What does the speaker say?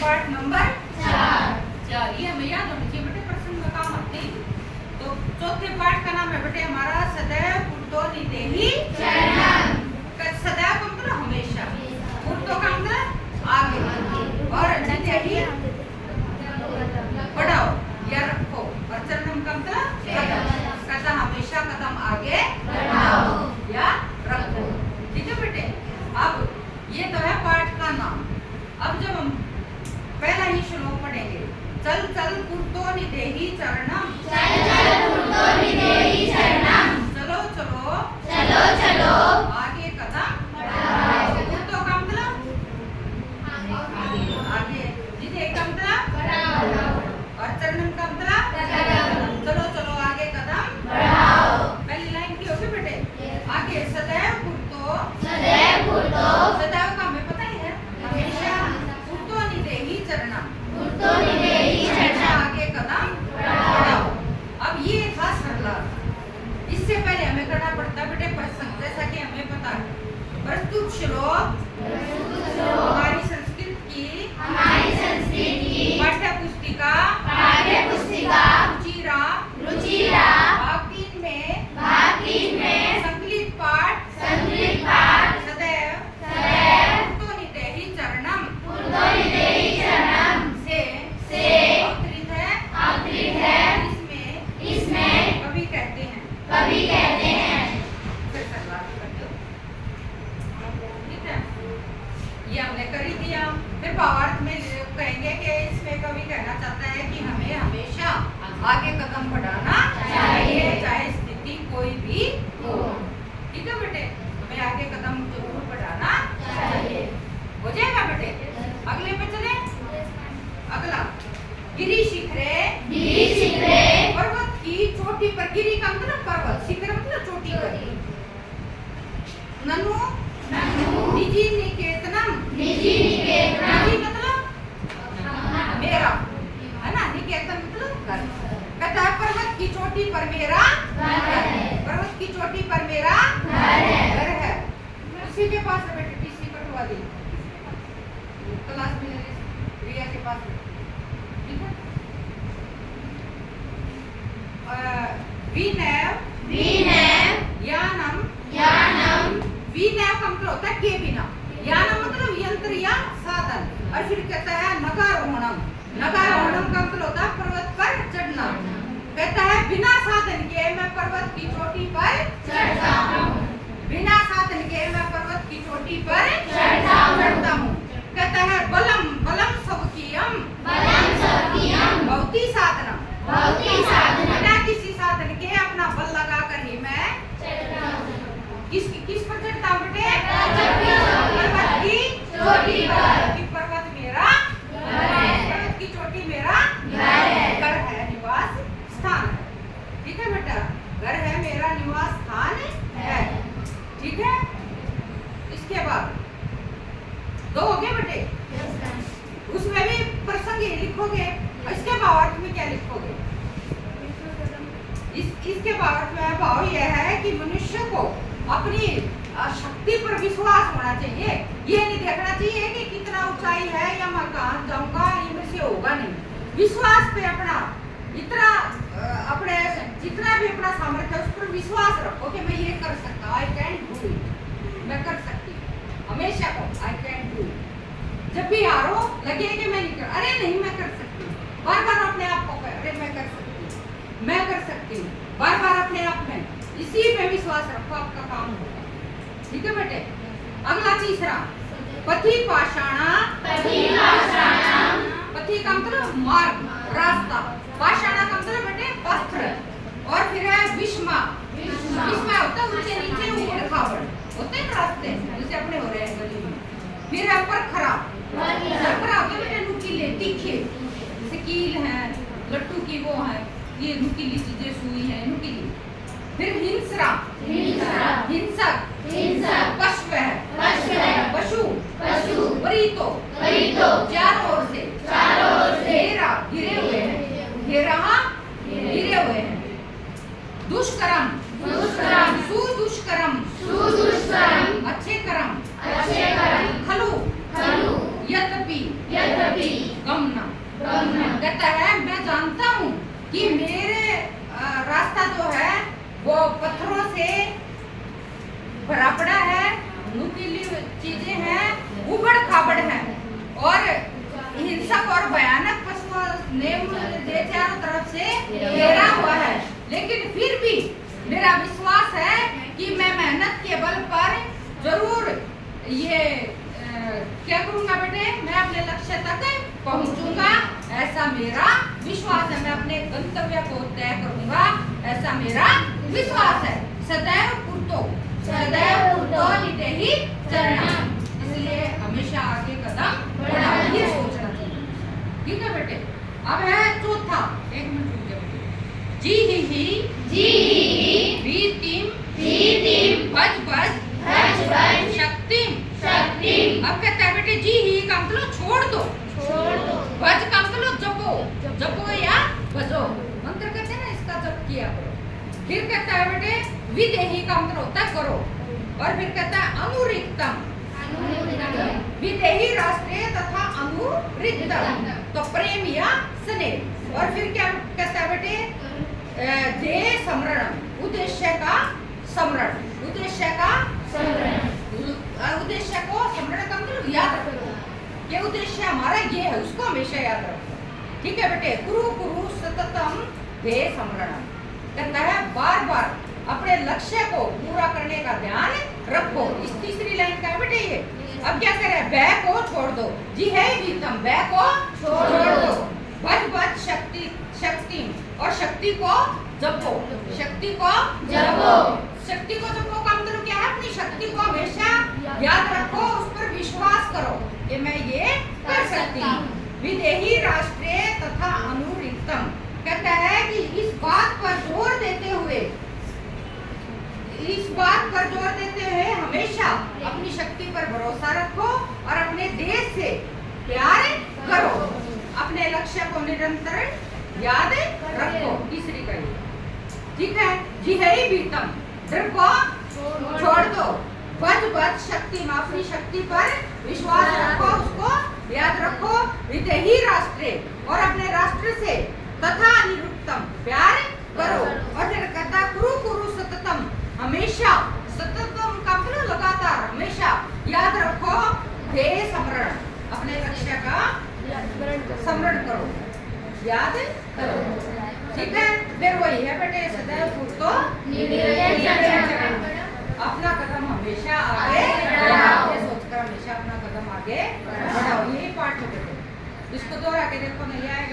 पाठ नंबर 4। ये हमें याद होनी चाहिए बेटे, प्रश्न में काम आते हैं। तो चौथे पाठ का नाम है बेटे हमारा सदैव ऊर्ध्व निदेहि चरणम। सदैव का मतलब हमेशा, ऊर्ध्व का मतलब आगे, और निदेहि बढ़ाओ या रखो, और चरणम का मतलब कदम, हमेशा कदम आगे बढ़ाओ या रखो। ठीक है बेटे। अब ये तो है पाठ का नाम। अब जब हम पहला ही श्लोक पढ़ेंगे, चल चल ऊर्ध्व निदेहि चरणम, चल चल ऊर्ध्व निदेहि चरणम, चलो चलो चलो चलो आगे कदम बढ़ाओ। ऊर्ध्व का मतलब आगे, निदेहि का मतलब बढ़ाओ, और चरणम का मतलब कदम, चलो चलो आगे कदम बढ़ाओ। पहली लाइन की होगी बेटे। आगे सदैव ऊर्ध्व, सदैव ऊर्ध्व, सदैव का हमें पता ही है, हमेशा ऊर्ध्व निदेहि चरणम, ऊर्ध्व निदेहि चरणम, आगे कदम बढ़ाओ। बढ़ाओ। अब ये था सरला। इससे पहले हमें करना पड़ता बेटे प्रश्न, जैसा कि हमें पता है प्रस्तुत श्लोक हमारी संस्कृत की पाठ्य पुस्तिका रुचिरा रुचिरा भाग 3 में संकलित पाठ सदैव ऊर्ध्व निदेहि चरणम से अवतरित है। इसमें कवि कहते हैं। फिर सरला भी करते हो। ठीक है, ये हमने कर ही दिया। फिर भावार्थ में कहेंगे कि इसमें कवि कहना चाहता है कि हमें हमेशा आगे कदम बढ़ाना चाहिए, चाहे स्थिति कोई भी हो। ठीक है बेटे, हमें आगे कदम जरूर बढ़ाना चाहिए। हो जाएगा बेटे। अगले पे चले। अगला, गिरी शिखरे पर्वत की चोटी पर, गिरी का मतलब पर्वत, शिखर मतलब चोटी पर, ननु निजी निकेतनम, निजी मतलब मेरा, है ना, निकेतन मतलब घर। कहता है पर्वत की चोटी पर मेरा घर है, पर्वत की चोटी पर मेरा घर है। उसी के पास है बेटे, टीसी कटवा दी क्लास में रिया के पास। ठीक है। यानम, विनैव का मतलब होता है के बिना, यानम मतलब यंत्र या साधन, और फिर कहता है नगारोहणम का मतलब होता है पर्वत पर चढ़ना। कहता है बिना साधन के मैं पर्वत की चोटी पर चढ़ता हूँ, बिना साधन के मैं पर्वत की चोटी पर चढ़ता हूँ। कहता है बलम सबकीयम भवति साधनम, बिना किसी साधन के अपना बल लगा कर ही मैं किस पर चढ़ता हूँ बेटे? पर्वत की चोटी पर। कि पर्वत मेरा पर्वत की चोटी मेरा घर है, निवास स्थान है। ठीक है बेटा, घर है मेरा निवास स्थान है। ठीक है। इसके बाद 2 हो गए बेटे। उसमें भी प्रसंग ही लिखोगे, इसके भावार्थ में क्या लिखोगे? इसके भावार्थ में भाव यह है कि मनुष्य को अपनी शक्ति पर विश्वास होना चाहिए। ये नहीं देखना चाहिए कि कितना ऊंचाई है या मैं कहाँ जाऊंगा, ये मेरे से होगा नहीं। विश्वास पे अपना इतना अपने जितना भी अपना सामर्थ्य है उस पर विश्वास रखो कि मैं ये कर सकता, आई कैन डू इट, मैं कर सकती हूँ। हमेशा कहो आई कैन डू इट। जब भी हारो लगे कि मैं नहीं कर, अरे नहीं मैं कर सकती हूँ, बार बार अपने आप को कहो अरे मैं कर सकती हूँ, मैं कर सकती हूँ, बार बार अपने आप में इसी पे विश्वास रखो, आपका काम होगा। ठीक है बेटे। अगला तीसरा, पथि पाषाणा, पथि का मतलब मार्ग, रास्ता, पाषाणा का मतलब बेटे पत्थर, और फिर है विषमा होता है ऊंचे नीचे ऊबड़ खाबड़ होते हैं रास्ते, जैसे अपने हो रहे हैं गली में। फिर है परखरा होता है बेटे नुकीले तीखे, जैसे कील है, लट्टू की वो है, ये नुकीली चीजें सुई है नुकीली। फिर हिंसरा हिंसक, पशु है पशु, वरीतो चारों ओर से घेरा, घिरे हुए हैं। दुष्कर्म सुदुष्कर्म अच्छे कर्म खलु यद्यपि नुकीली चीजें हैं, उबड़ खाबड़ हैं और हिंसक और भयानक पशुओं ने मुझे चारों तरफ से घेरा हुआ है। लेकिन फिर भी मेरा विश्वास है कि मैं मेहनत के बल पर जरूर ये क्या करूंगा बेटे, मैं अपने लक्ष्य तक पहुंचूंगा, ऐसा मेरा विश्वास है। मैं अपने गंतव्य को तय करूंगा, ऐसा मेरा विश्वास है। सदैव पूर्तो निते ही चरणम, इसलिए हमेशा आगे कदम बढ़ाओ, ये सोचना चाहिए। ठीक है बेटे। अब है चौथा, एक मिनट रुक जाओ बेटे। जी ही रीतिम बज शक्तिम। अब कहता है बेटे जी ही का मतलब छोड़ दो, बज का मतलब जपो या बजो, मंत्र कहते हैं ना, इसका जप किया करो। फिर कहता है बेटे विदेही का मतलब होता है करो, और फिर कहता है अनुरिक्तम, विदेही राष्ट्रीय तथा अनुरिक्तम, तो प्रेम या स्नेह। और फिर क्या कहता है बेटे ध्येय स्मरण, उद्देश्य का स्मरण, उद्देश्य को स्मरण का मतलब याद रखो, ये उद्देश्य हमारा ये है, उसको हमेशा याद रखो। ठीक है बेटे। कुरु सततम ध्येय स्मरण, कहता है बार बार अपने लक्ष्य को पूरा करने का ध्यान रखो। इस तीसरी लाइन का है बेटे ये। अब क्या करें, वह को छोड़ दो, जी है वीतम, वह को छोड़ दो, बज शक्ति और शक्ति को जपो, शक्ति को जपो का मतलब क्या है, अपनी शक्ति को हमेशा याद रखो, उस पर विश्वास करो कि मैं ये कर सकती हूँ। विदेही राष्ट्रीय तथा अनुरिक्तम, कहता है कि इस बात पर जोर देते हुए हमेशा अपनी शक्ति पर भरोसा रखो और अपने देश से प्यार करो, अपने लक्ष्य को निरंतर याद रखो। तीसरी कड़ी, ठीक है। जी है बीतम, डर को छोड़ दो, बज शक्ति में अपनी शक्ति पर विश्वास रखो, उसको याद रखो। विदेही राष्ट्र और अपने राष्ट्र से तथा निरुक्तम प्यार करो। और फिर कहता कुरु सततम, हमेशा, सततम का मतलब लगातार, हमेशा याद रखो। ध्येय स्मरण, अपने लक्ष्य का स्मरण करो, याद करो। ठीक है। फिर वही है बेटे, सदैव पूर्तो अपना कदम हमेशा आगे बढ़ाओ, सोचकर हमेशा अपना कदम आगे बढ़ाओ। यही पाठ हो बेटे, इसको दोहरा के देखो, नहीं आएगा।